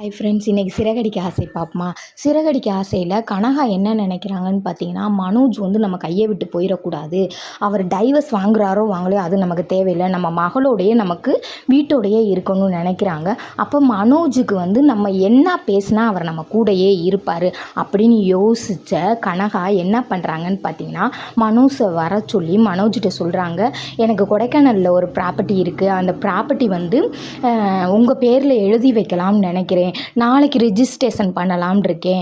Hi friends, இன்றைக்கி சிறகடிக்க ஆசை பார்ப்போமா? சிறகடிக்க ஆசையில் கனகா என்ன நினைக்கிறாங்கன்னு பார்த்தீங்கன்னா, மனோஜ் வந்து நம்ம கையை விட்டு போயிடக்கூடாது. அவர் டைவர்ஸ் வாங்குறாரோ வாங்கலையோ அது நமக்கு தேவையில்லை. நம்ம மகளோடையே நமக்கு வீட்டோடையே இருக்கணும்னு நினைக்கிறாங்க. அப்போ மனோஜுக்கு வந்து நம்ம என்ன பேசினா அவர் நம்ம கூடயே இருப்பார் அப்படின்னு யோசித்த கனகா என்ன பண்ணுறாங்கன்னு பார்த்தீங்கன்னா, மனோஜை வர சொல்லி மனோஜ்கிட்ட சொல்கிறாங்க, எனக்கு கொடைக்கானலில் ஒரு ப்ராப்பர்ட்டி இருக்குது. அந்த ப்ராப்பர்ட்டி வந்து உங்கள் பேரில் எழுதி வைக்கலாம்னு நினைக்கிறேன். நாளைக்கு ரிஜிஸ்ட்ரேஷன் பண்ணலாம்னு இருக்கேன்.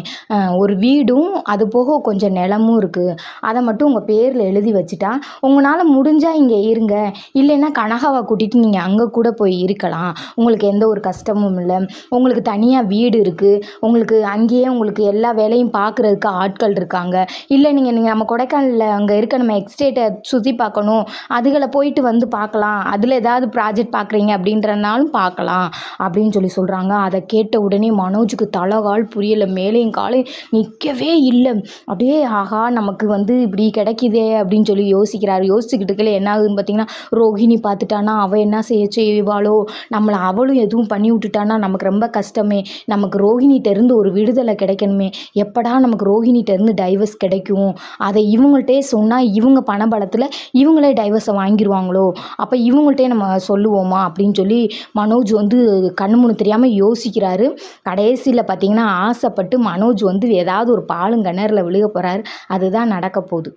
ஒரு வீடும் அது போக கொஞ்சம் நிலமும் இருக்குது. அதை மட்டும் உங்கள் பேரில் எழுதி வச்சுட்டா உங்களால் முடிஞ்சால் இங்கே இருங்க, இல்லைன்னா கனகாவை கூட்டிகிட்டு நீங்கள் அங்கே கூட போய் இருக்கலாம். உங்களுக்கு எந்த ஒரு கஷ்டமும் இல்லை. உங்களுக்கு தனியாக வீடு இருக்குது. உங்களுக்கு அங்கேயே உங்களுக்கு எல்லா வேலையும் பார்க்குறதுக்கு ஆட்கள் இருக்காங்க. இல்லை நீங்கள் நம்ம கொடைக்கானலில் அங்கே இருக்க நம்ம எக்ஸ்டேட்டை சுற்றி பார்க்கணும், அதுகளை போயிட்டு வந்து பார்க்கலாம். அதில் ஏதாவது ப்ராஜெக்ட் பார்க்குறீங்க அப்படின்றனாலும் பார்க்கலாம் அப்படின்னு சொல்கிறாங்க. அதை கேட்ட உடனே மனோஜுக்கு தலைகால் புரியலை. மேலேயும் காலையும் நிற்கவே இல்லை. அப்படியே ஆகா நமக்கு வந்து இப்படி கிடைக்குதே அப்படின்னு யோசிக்கிறாரு. யோசிச்சுக்கிட்டு இருக்கல என்ன ஆகுதுன்னு பார்த்தீங்கன்னா, ரோஹிணி பார்த்துட்டானா அவள் என்ன செய்வாளோ, நம்மளை அவளும் எதுவும் பண்ணி விட்டுட்டானா நமக்கு ரொம்ப கஷ்டமே. நமக்கு ரோஹிணிகிட்டேருந்து ஒரு விடுதலை கிடைக்கணுமே. எப்படா நமக்கு ரோஹிணிகிட்டேருந்து டைவர்ஸ் கிடைக்கும்? அதை இவங்கள்ட்டே சொன்னால் இவங்க பணபலத்தில் இவங்களே டைவர்ஸை வாங்கிடுவாங்களோ, அப்போ இவங்கள்ட்டே நம்ம சொல்லுவோமா அப்படின்னு மனோஜ் வந்து கண்ணு மூணு தெரியாமல் யோசிக்கிறாரு. கடைசியில் பார்த்தீங்கன்னா, ஆசைப்பட்டு மனோஜ் வந்து ஏதாவது ஒரு பாலுங்கிணறுல விழுக போகிறாரு. அதுதான் நடக்க போகுது.